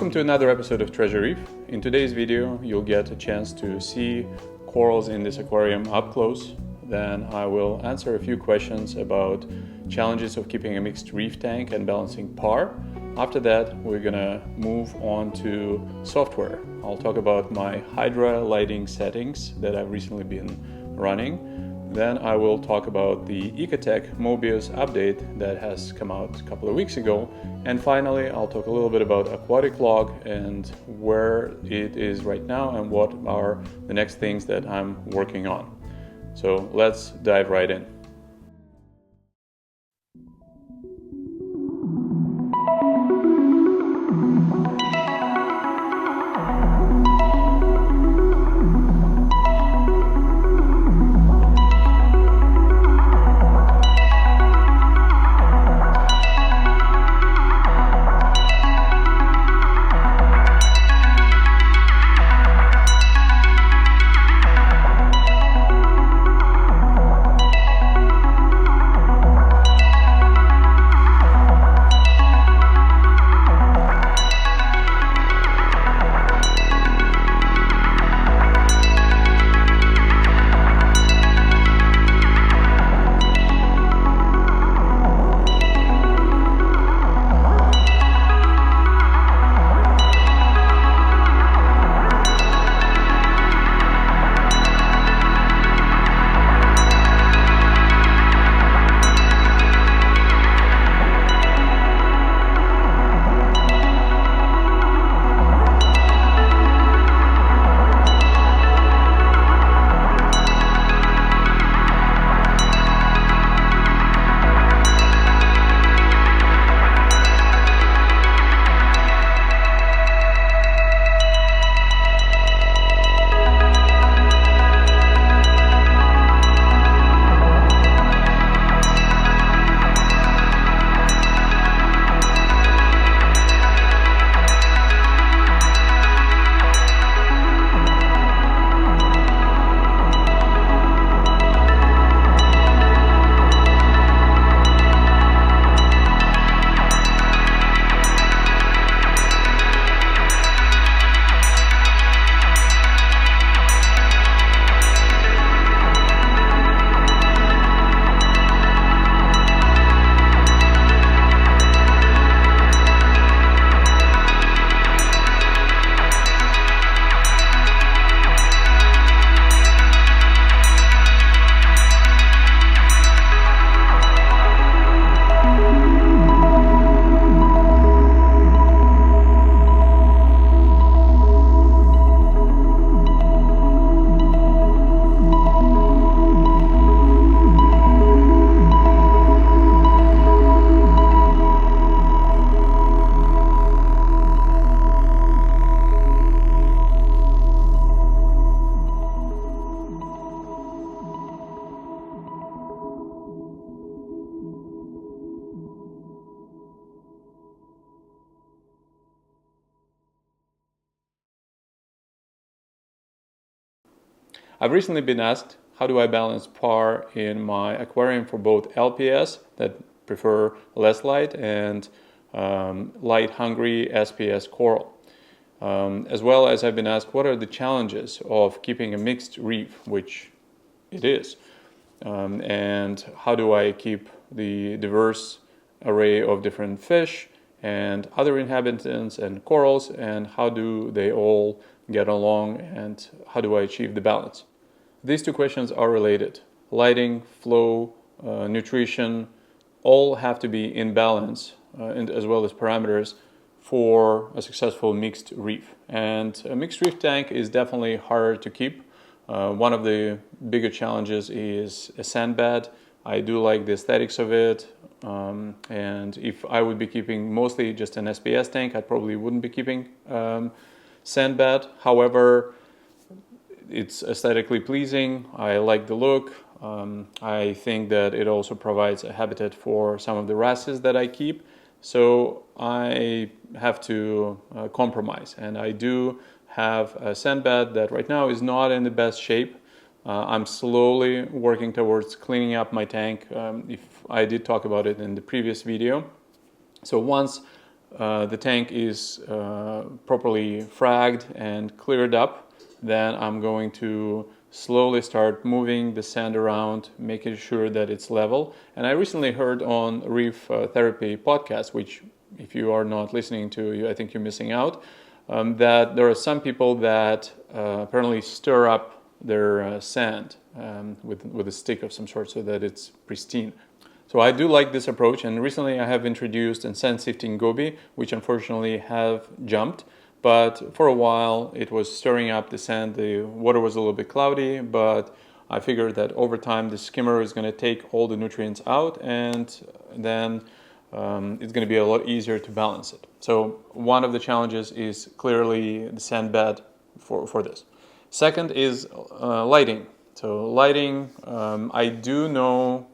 Welcome to another episode of Treasure Reef. In today's video, you'll get a chance to see corals in this aquarium up close. Then I will answer a few questions about challenges of keeping a mixed reef tank and balancing par. After that, we're gonna move on to software. I'll talk about my Hydra lighting settings that I've recently been running. Then I will talk about the Ecotech Mobius update that has come out a couple of weeks ago. And finally, I'll talk a little bit about AquaticLog and where it is right now and what are the next things that I'm working on. So let's dive right in. I've recently been asked, how do I balance par in my aquarium for both LPS that prefer less light and light-hungry SPS coral? As well as I've been asked, what are the challenges of keeping a mixed reef, which it is, and how do I keep the diverse array of different fish and other inhabitants and corals, and how do they all get along, and how do I achieve the balance? These two questions are related. Lighting, flow, nutrition, all have to be in balance, and as well as parameters for a successful mixed reef. And a mixed reef tank is definitely harder to keep. One of the bigger challenges is a sand bed. I do like the aesthetics of it, and if I would be keeping mostly just an SPS tank, I probably wouldn't be keeping sand bed. However, it's aesthetically pleasing. I like the look. I think that it also provides a habitat for some of the wrasses that I keep. So I have to compromise, and I do have a sand bed that right now is not in the best shape. I'm slowly working towards cleaning up my tank. If I did talk about it in the previous video. So once the tank is properly fragged and cleared up, then I'm going to slowly start moving the sand around, making sure that it's level. And I recently heard on Reef Therapy podcast, which if you are not listening to, I think you're missing out, that there are some people that apparently stir up their sand with a stick of some sort so that it's pristine. So I do like this approach, and recently I have introduced a sand sifting goby, which unfortunately have jumped. But for a while it was stirring up the sand. The water was a little bit cloudy, but I figured that over time the skimmer is going to take all the nutrients out, and then it's going to be a lot easier to balance it. So one of the challenges is clearly the sand bed for this. Second is lighting. So lighting, I do know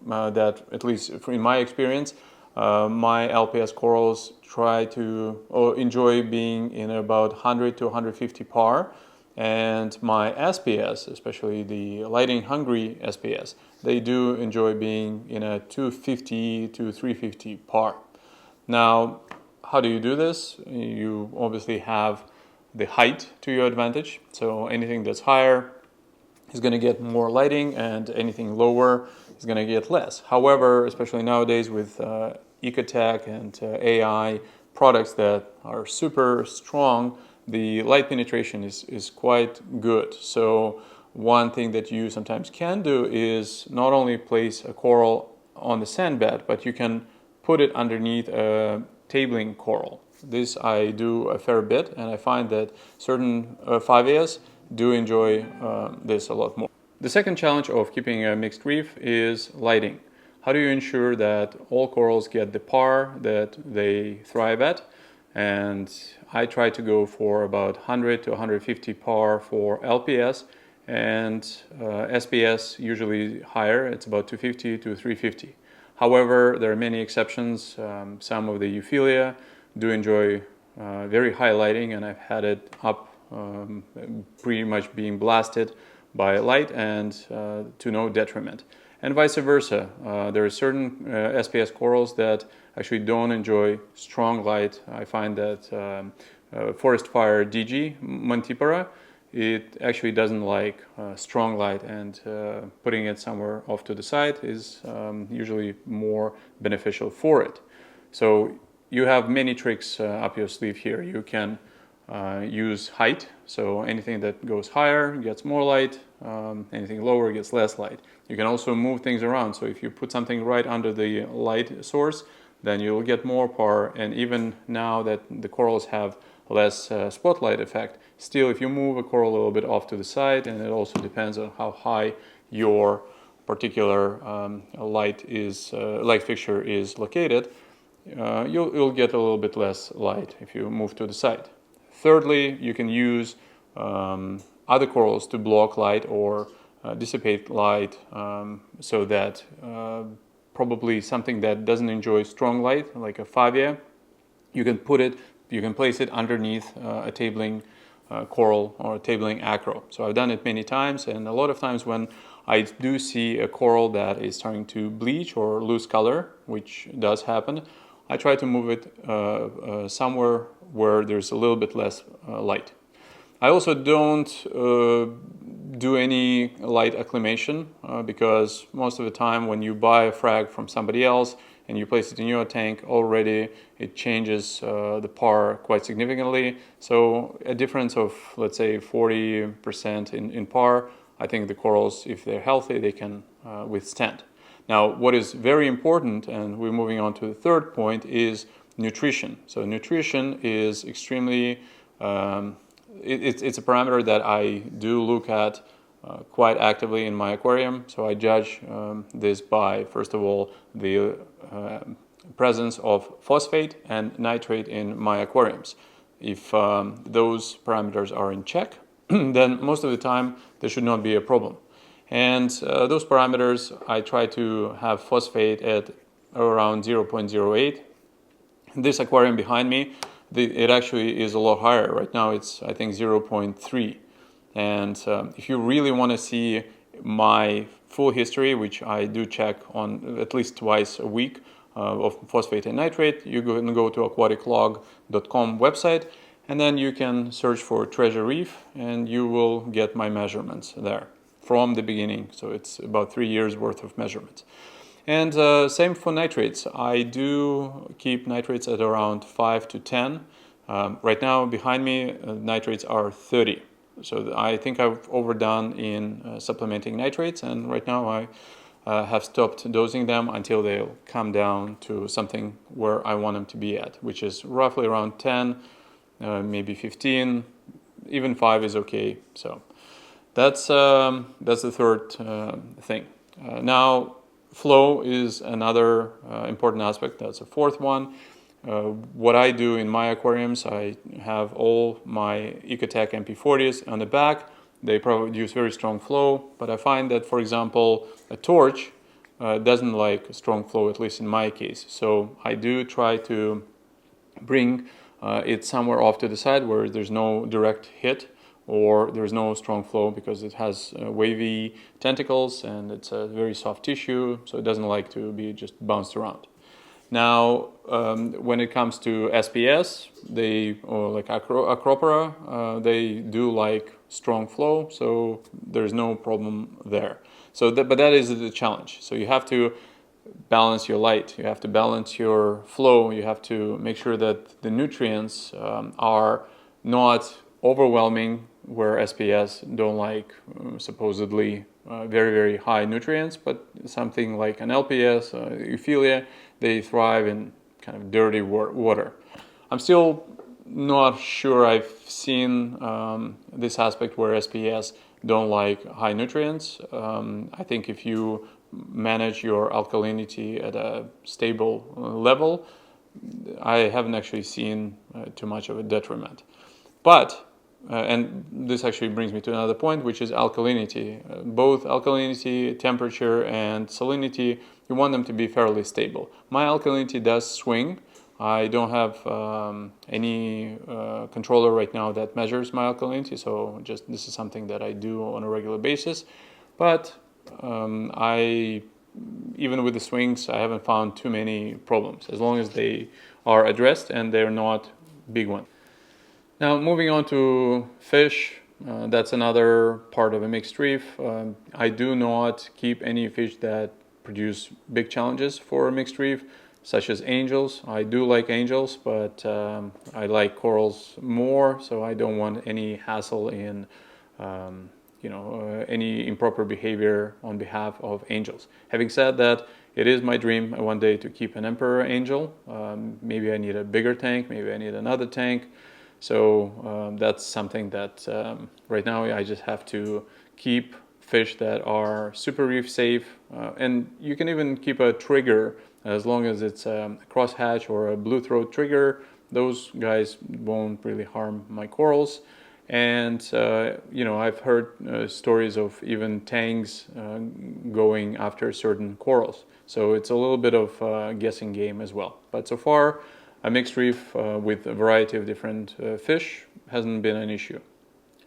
that, at least in my experience, my LPS corals try to enjoy being in about 100 to 150 par, and my SPS, especially the lighting hungry SPS, they do enjoy being in a 250 to 350 par. Now, how do you do this? You obviously have the height to your advantage, so anything that's higher is going to get more lighting, and anything lower is going to get less. However, especially nowadays with Ecotech and AI products that are super strong, the light penetration is quite good. So one thing that you sometimes can do is not only place a coral on the sand bed, but you can put it underneath a tabling coral. This I do a fair bit, and I find that certain 5As do enjoy this a lot more. The second challenge of keeping a mixed reef is lighting. How do you ensure that all corals get the par that they thrive at? And I try to go for about 100 to 150 par for LPS, and SPS usually higher. It's about 250 to 350. However, there are many exceptions. Some of the Euphilia do enjoy very high lighting, and I've had it up pretty much being blasted by light, and to no detriment. And vice versa. There are certain SPS corals that actually don't enjoy strong light. I find that forest fire DG Montipora, it actually doesn't like strong light, and putting it somewhere off to the side is usually more beneficial for it. So you have many tricks up your sleeve here. You can use height, so anything that goes higher gets more light, anything lower gets less light. You can also move things around, so if you put something right under the light source, then you'll get more par. And even now that the corals have less spotlight effect, still if you move a coral a little bit off to the side, and it also depends on how high your particular light fixture is located, you'll get a little bit less light if you move to the side. Thirdly, you can use other corals to block light or dissipate light, so that probably something that doesn't enjoy strong light, like a favia, you can place it underneath a tabling coral or a tabling acro. So I've done it many times, and a lot of times when I do see a coral that is starting to bleach or lose color, which does happen, I try to move it somewhere where there's a little bit less light. I also don't do any light acclimation because most of the time when you buy a frag from somebody else and you place it in your tank already, it changes the par quite significantly. So a difference of, let's say, 40% in par, I think the corals, if they're healthy, they can withstand. Now, what is very important, and we're moving on to the third point, is nutrition. So nutrition is extremely, it's a parameter that I do look at quite actively in my aquarium. So I judge this by, first of all, the presence of phosphate and nitrate in my aquariums. If those parameters are in check, then most of the time there should not be a problem. And those parameters, I try to have phosphate at around 0.08. This aquarium behind me, it actually is a lot higher. Right now it's, I think, 0.3. And if you really want to see my full history, which I do check on at least twice a week, of phosphate and nitrate, you can go to AquaticLog.com website, and then you can search for Treasure Reef, and you will get my measurements there from the beginning. So it's about 3 years worth of measurements. And same for nitrates. I do keep nitrates at around 5 to 10. Right now behind me, nitrates are 30. So I think I've overdone in supplementing nitrates, and right now I have stopped dosing them until they'll come down to something where I want them to be at, which is roughly around 10, maybe 15, even 5 is okay. So that's the third thing. Now, flow is another important aspect. That's the fourth one. What I do in my aquariums, I have all my Ecotech MP40s on the back. They produce very strong flow, but I find that, for example, a torch doesn't like strong flow, at least in my case. So I do try to bring it somewhere off to the side where there's no direct hit or there's no strong flow, because it has wavy tentacles and it's a very soft tissue, so it doesn't like to be just bounced around. Now, when it comes to SPS, or like Acropora, they do like strong flow, so there's no problem there. So, but that is the challenge. So you have to balance your light, you have to balance your flow, you have to make sure that the nutrients are not overwhelming, where SPS don't like supposedly very, very high nutrients, but something like an LPS, Euphilia, they thrive in kind of dirty water. I'm still not sure I've seen this aspect where SPS don't like high nutrients. I think if you manage your alkalinity at a stable level, I haven't actually seen too much of a detriment. But and this actually brings me to another point, which is alkalinity. Both alkalinity, temperature, and salinity, you want them to be fairly stable. My alkalinity does swing. I don't have any controller right now that measures my alkalinity, so just this is something that I do on a regular basis. But even with the swings, I haven't found too many problems, as long as they are addressed and they're not big ones. Now, moving on to fish, that's another part of a mixed reef. I do not keep any fish that produce big challenges for a mixed reef, such as angels. I do like angels, but I like corals more, so I don't want any hassle in any improper behavior on behalf of angels. Having said that, it is my dream one day to keep an emperor angel. Maybe I need a bigger tank, maybe I need another tank. So that's something that right now I just have to keep fish that are super reef safe. And you can even keep a trigger, as long as it's a crosshatch or a blue throat trigger. Those guys won't really harm my corals. And I've heard stories of even tangs going after certain corals. So it's a little bit of a guessing game as well. But so far, a mixed reef with a variety of different fish hasn't been an issue.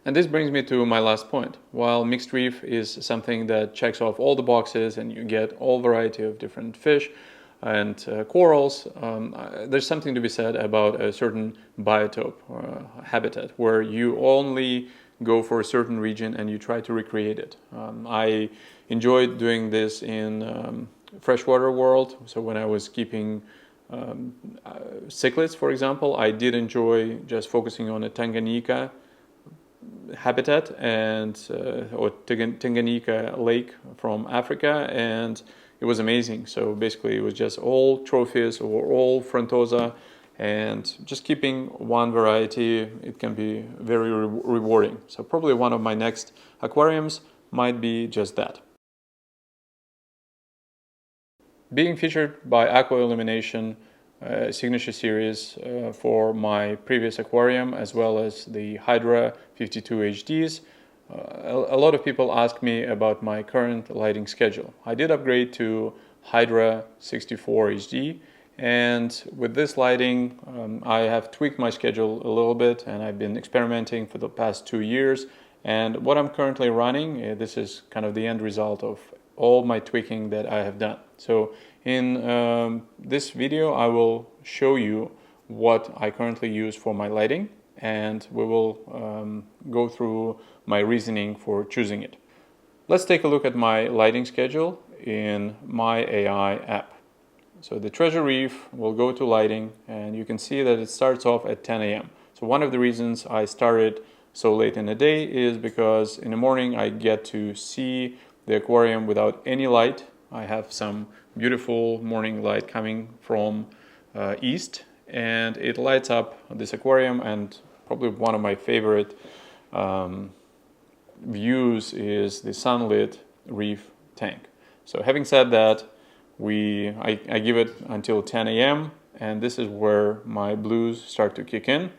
And this brings me to my last point. While mixed reef is something that checks off all the boxes and you get all variety of different fish and corals, there's something to be said about a certain biotope or habitat where you only go for a certain region and you try to recreate it. I enjoyed doing this in freshwater world. So when I was keeping cichlids, for example, I did enjoy just focusing on a Tanganyika habitat and or Tanganyika lake from Africa, and it was amazing. So basically it was just all trophies or all frontosa, and just keeping one variety, it can be very rewarding. So probably one of my next aquariums might be just that. Being featured by Aqua Illumination signature series for my previous aquarium, as well as the Hydra 52 HDs, a lot of people ask me about my current lighting schedule. I did upgrade to Hydra 64 HD, and with this lighting I have tweaked my schedule a little bit, and I've been experimenting for the past 2 years. And what I'm currently running, this is kind of the end result of all my tweaking that I have done. So In this video, I will show you what I currently use for my lighting, and we will go through my reasoning for choosing it. Let's take a look at my lighting schedule in my AI app. So the Treasure Reef will go to lighting, and you can see that it starts off at 10 a.m. So one of the reasons I started so late in the day is because in the morning I get to see the aquarium without any light. I have some beautiful morning light coming from east, and it lights up this aquarium. And probably one of my favorite views is the sunlit reef tank. So having said that, I give it until 10 a.m. and this is where my blues start to kick in.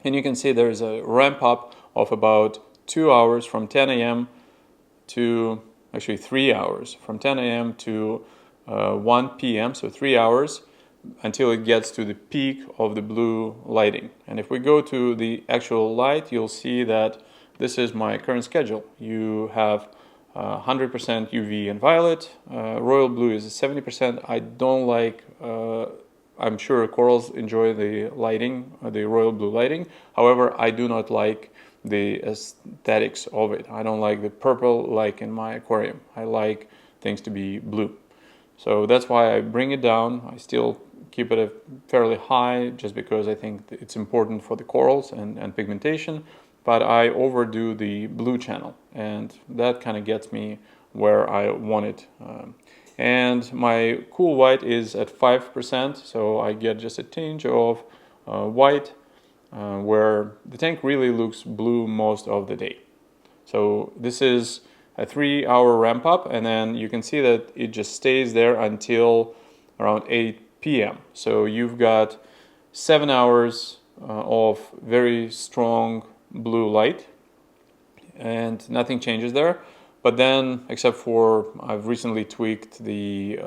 And you can see there's a ramp up of about 2 hours from 10 a.m. to, actually 3 hours, from 10 a.m. to 1 p.m., so 3 hours, until it gets to the peak of the blue lighting. And if we go to the actual light, you'll see that this is my current schedule. You have 100% UV and violet, royal blue is 70%. I don't like, I'm sure corals enjoy the lighting, the royal blue lighting. However, I do not like the aesthetics of it. I don't like the purple like in my aquarium. I like things to be blue. So that's why I bring it down. I still keep it fairly high just because I think it's important for the corals and pigmentation. But I overdo the blue channel, and that kind of gets me where I want it. And my cool white is at 5%, so I get just a tinge of white, where the tank really looks blue most of the day. So this is a 3-hour ramp up, and then you can see that it just stays there until around 8 p.m. So you've got 7 hours of very strong blue light, and nothing changes there. But then, except for I've recently tweaked the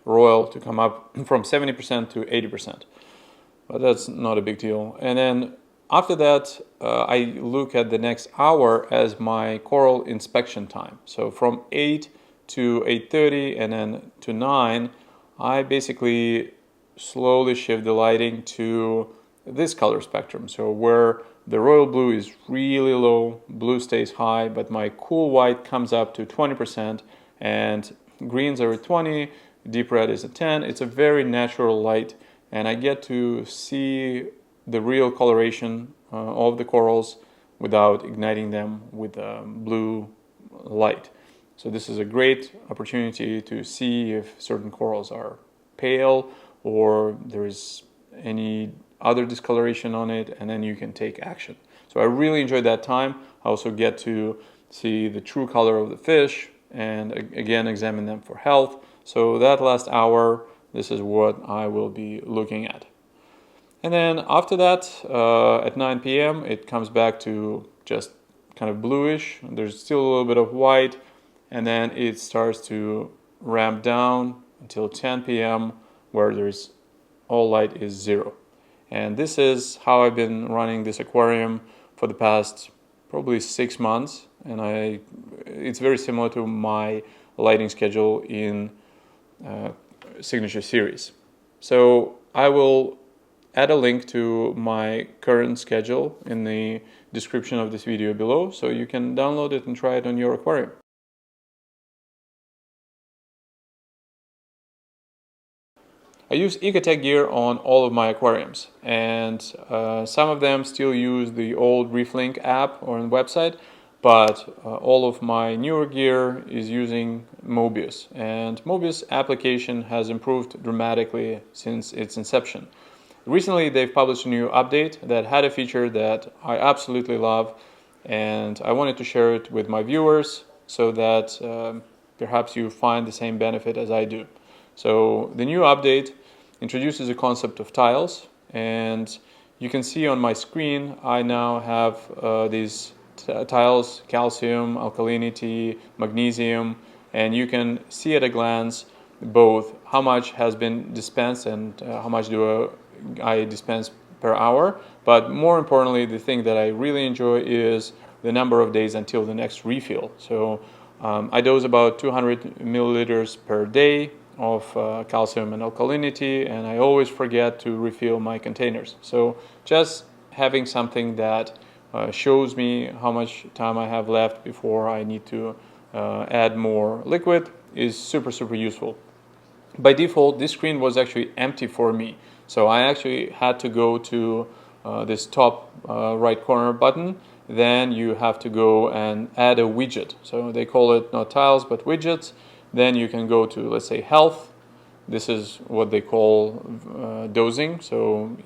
royal to come up from 70% to 80%, but that's not a big deal. And then after that, I look at the next hour as my coral inspection time. So from 8 to 8:30 and then to 9, I basically slowly shift the lighting to this color spectrum. So where the royal blue is really low, blue stays high, but my cool white comes up to 20%, and greens are at 20, deep red is at 10. It's a very natural light, and I get to see the real coloration of the corals without igniting them with blue light. So this is a great opportunity to see if certain corals are pale or there is any other discoloration on it, and then you can take action. So I really enjoyed that time. I also get to see the true color of the fish and again examine them for health. So that last hour, this is what I will be looking at. And then after that, at 9 p.m., it comes back to just kind of bluish. There's still a little bit of white, and then it starts to ramp down until 10 p.m., where there's all light is 0. And this is how I've been running this aquarium for the past probably 6 months. And it's very similar to my lighting schedule in Signature Series. So I will add a link to my current schedule in the description of this video below, so you can download it and try it on your aquarium. I use Ecotech gear on all of my aquariums, and some of them still use the old ReefLink app or website, but all of my newer gear is using Mobius, and Mobius application has improved dramatically since its inception. Recently they've published a new update that had a feature that I absolutely love, and I wanted to share it with my viewers so that perhaps you find the same benefit as I do. So the new update introduces a concept of tiles, and you can see on my screen I now have these tiles: calcium, alkalinity, magnesium, and you can see at a glance both how much has been dispensed and how much do I dispense per hour. But more importantly, the thing that I really enjoy is the number of days until the next refill. So I dose about 200 milliliters per day of calcium and alkalinity, and I always forget to refill my containers. So just having something that shows me how much time I have left before I need to add more liquid is super useful. By default, this screen was actually empty for me, so I actually had to go to this top right corner button. Then you have to go and add a widget. So they call it not tiles but widgets. Then you can go to, let's say, health. This is what they call dosing. So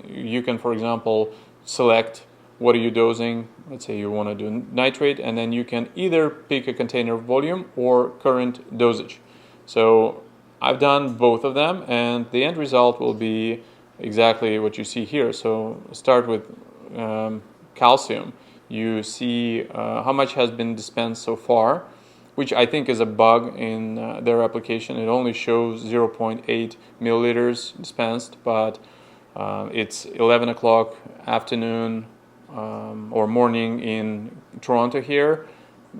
you can, for example, select what are you dosing. Let's say you want to do nitrate, and then you can either pick a container volume or current dosage. So I've done both of them, and the end result will be exactly what you see here. So start with calcium. You see how much has been dispensed so far, which I think is a bug in their application. It only shows 0.8 milliliters dispensed, but it's 11 o'clock afternoon or morning in Toronto here.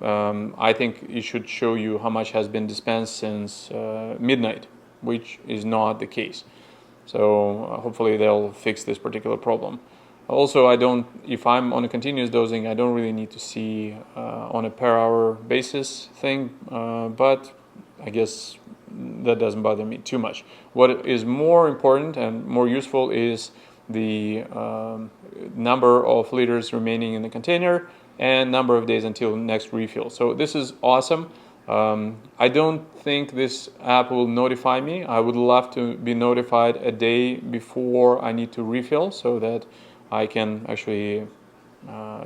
I think it should show you how much has been dispensed since midnight, which is not the case. So hopefully they'll fix this particular problem. Also, if I'm on a continuous dosing, I don't really need to see on a per hour basis thing, but I guess that doesn't bother me too much. What is more important and more useful is the number of liters remaining in the container and number of days until next refill. So this is awesome. I don't think this app will notify me. I would love to be notified a day before I need to refill so that I can actually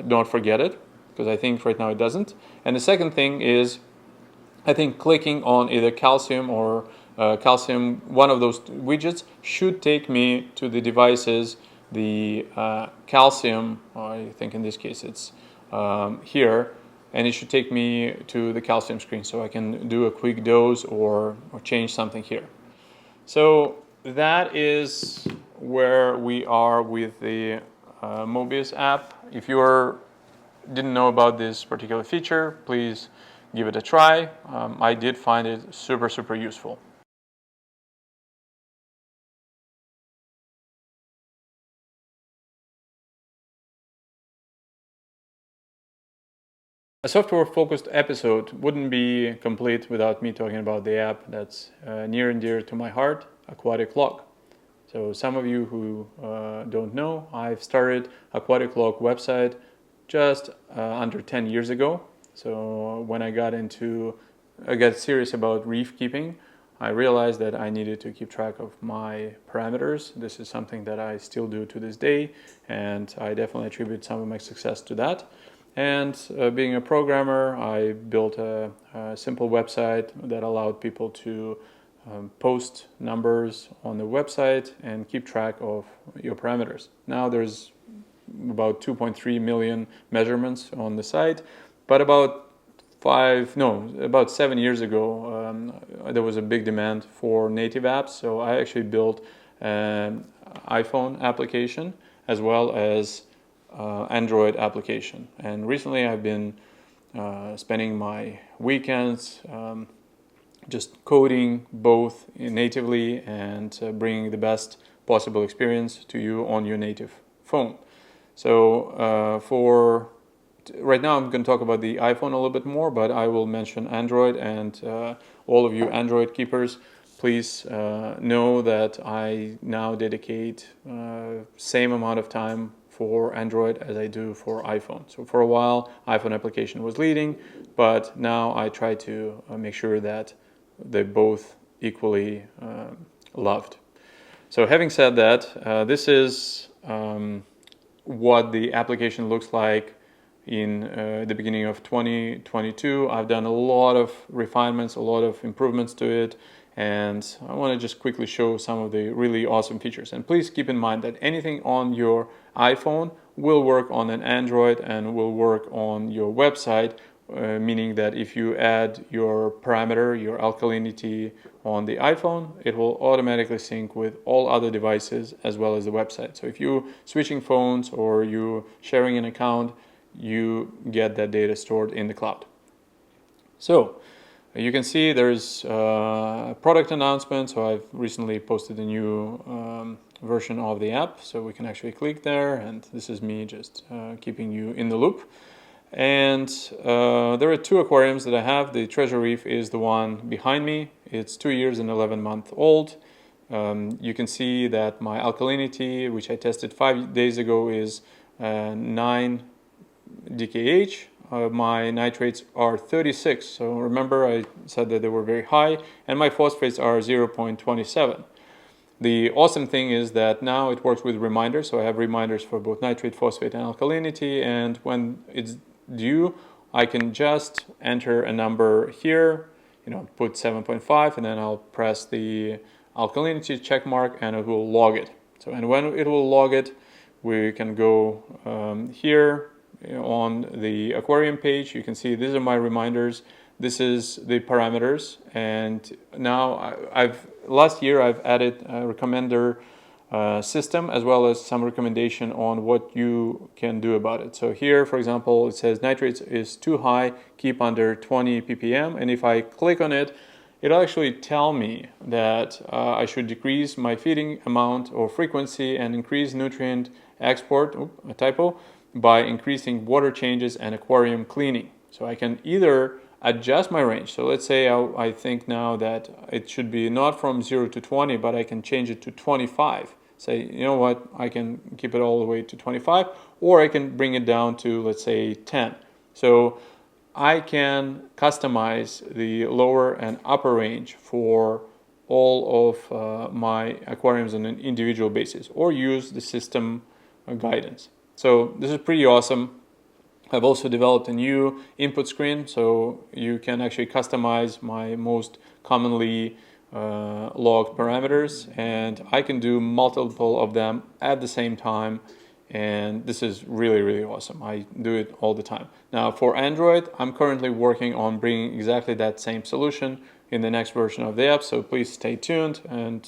don't forget it, because I think right now it doesn't. And the second thing is, I think clicking on either calcium or calcium, one of those widgets, should take me to the devices. The calcium, I think in this case it's here, and it should take me to the calcium screen so I can do a quick dose or change something here. So that is where we are with the Mobius app. If you didn't know about this particular feature, please give it a try. I did find it super useful. A software-focused episode wouldn't be complete without me talking about the app that's near and dear to my heart, AquaticLog. So some of you who don't know, I've started AquaticLog website just under 10 years ago. So when I got serious about reef keeping, I realized that I needed to keep track of my parameters. This is something that I still do to this day, and I definitely attribute some of my success to that. And being a programmer, I built a simple website that allowed people to post numbers on the website and keep track of your parameters. Now there's about 2.3 million measurements on the site, but about 7 years ago, there was a big demand for native apps. So I actually built an iPhone application as well as Android application. And recently I've been spending my weekends just coding both natively and bringing the best possible experience to you on your native phone. So for right now I'm going to talk about the iPhone a little bit more, but I will mention Android, and all of you Android keepers, please know that I now dedicate same amount of time for Android as I do for iPhone. So for a while, iPhone application was leading, but now I try to make sure that they're both equally loved. So having said that, this is what the application looks like in the beginning of 2022. I've done a lot of refinements, a lot of improvements to it, and I want to just quickly show some of the really awesome features. And please keep in mind that anything on your iPhone will work on an Android and will work on your website, meaning that if you add your parameter, your alkalinity on the iPhone, it will automatically sync with all other devices as well as the website. So if you're switching phones or you're sharing an account, you get that data stored in the cloud. So You can see there's product announcement, so I've recently posted a new version of the app, so we can actually click there, and this is me just keeping you in the loop. And there are two aquariums that I have. The Treasure Reef is the one behind me. It's 2 years and 11 months old. You can see that my alkalinity, which I tested 5 days ago, is 9 DKH. My nitrates are 36. So remember I said that they were very high, and my phosphates are 0.27. The awesome thing is that now it works with reminders, so I have reminders for both nitrate, phosphate, and alkalinity, and when it's due, I can just enter a number here, put 7.5, and then I'll press the alkalinity check mark, and it will log it. So, and when it will log it, we can go here on the aquarium page. You can see these are my reminders. This is the parameters, and now last year I've added a recommender system as well as some recommendation on what you can do about it. So here, for example, it says nitrates is too high, keep under 20 ppm, and if I click on it, it'll actually tell me that I should decrease my feeding amount or frequency and increase nutrient export, a typo, by increasing water changes and aquarium cleaning. So I can either adjust my range. So let's say I think now that it should be not from 0 to 20, but I can change it to 25. Say, you know what, I can keep it all the way to 25, or I can bring it down to, let's say, 10. So I can customize the lower and upper range for all of my aquariums on an individual basis, or use the system guidance. So this is pretty awesome. I've also developed a new input screen, so you can actually customize my most commonly logged parameters, and I can do multiple of them at the same time, and this is really, really awesome. I do it all the time. Now for Android, I'm currently working on bringing exactly that same solution in the next version of the app, so please stay tuned. And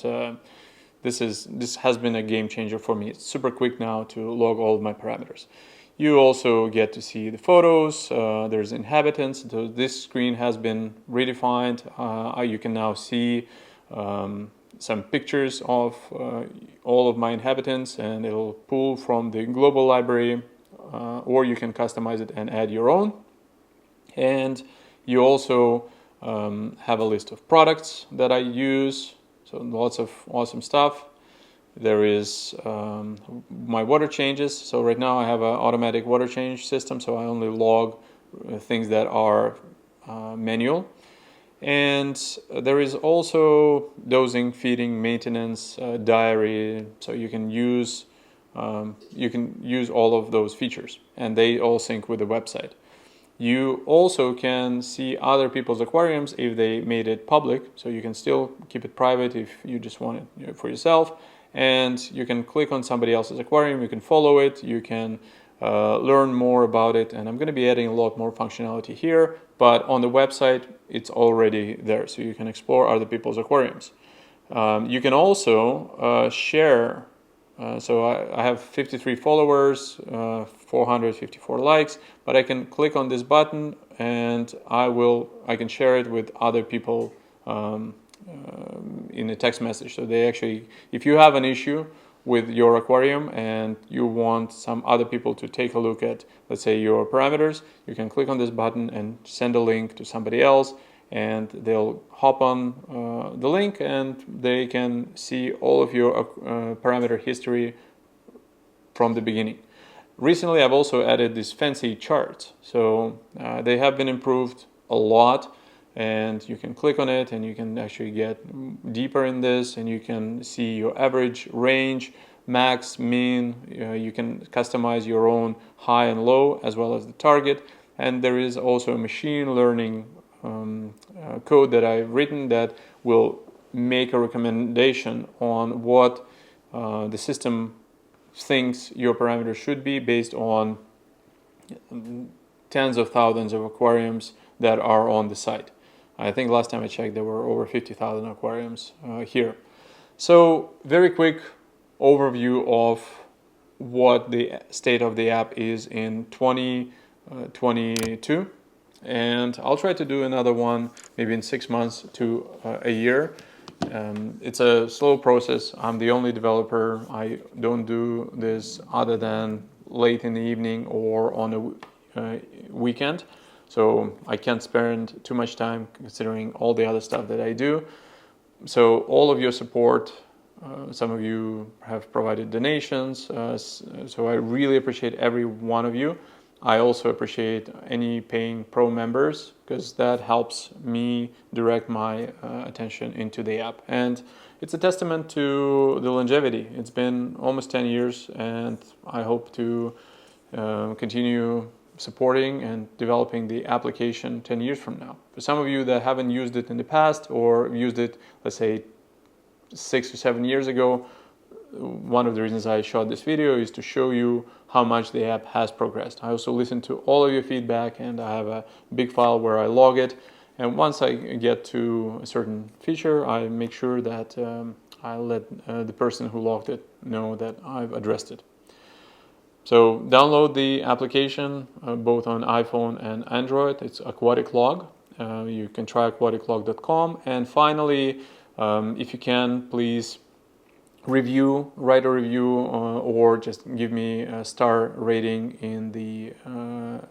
this has been a game changer for me. It's super quick now to log all of my parameters. You also get to see the photos. There's inhabitants. So this screen has been redefined. You can now see some pictures of all of my inhabitants, and it'll pull from the global library, or you can customize it and add your own. And you also have a list of products that I use. So lots of awesome stuff. There is my water changes. So right now I have an automatic water change system, so I only log things that are manual. And there is also dosing, feeding, maintenance, diary. So you can use all of those features, and they all sync with the website. You also can see other people's aquariums if they made it public, so you can still keep it private if you just want it for yourself. And you can click on somebody else's aquarium, you can follow it, you can learn more about it, and I'm going to be adding a lot more functionality here, but on the website it's already there, so you can explore other people's aquariums. You can also share. So I have 53 followers, 454 likes, but I can click on this button and I can share it with other people in a text message. So they actually, if you have an issue with your aquarium and you want some other people to take a look at, let's say, your parameters, you can click on this button and send a link to somebody else, and they'll hop on the link and they can see all of your parameter history from the beginning. Recently I've also added these fancy charts, so they have been improved a lot, and you can click on it and you can actually get deeper in this, and you can see your average, range, max, mean. You can customize your own high and low as well as the target, and there is also a machine learning code that I've written that will make a recommendation on what the system thinks your parameters should be based on tens of thousands of aquariums that are on the site. I think last time I checked there were over 50,000 aquariums here. So very quick overview of what the state of the app is in 2022. and I'll try to do another one maybe in 6 months to a year. It's a slow process. I'm the only developer. I don't do this other than late in the evening or on a weekend, so I can't spend too much time considering all the other stuff that I do. So all of your support, some of you have provided donations, so I really appreciate every one of you. I also appreciate any paying pro members, because that helps me direct my attention into the app. And it's a testament to the longevity. It's been almost 10 years, and I hope to continue supporting and developing the application 10 years from now. For some of you that haven't used it in the past, or used it, let's say, 6 or 7 years ago, one of the reasons I shot this video is to show you how much the app has progressed. I also listen to all of your feedback, and I have a big file where I log it. And once I get to a certain feature, I make sure that I let the person who logged it know that I've addressed it. So download the application both on iPhone and Android. It's AquaticLog. You can try AquaticLog.com. And finally, if you can, please write a review, or just give me a star rating in the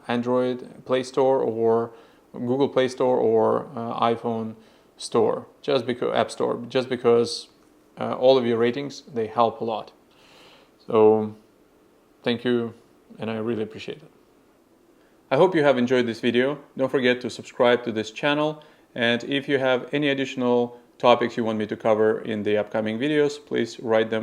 Android Play Store or Google Play Store or iPhone Store, App Store, just because all of your ratings, they help a lot. So thank you, and I really appreciate it. I hope you have enjoyed this video. Don't forget to subscribe to this channel, and if you have any additional topics you want me to cover in the upcoming videos, please write them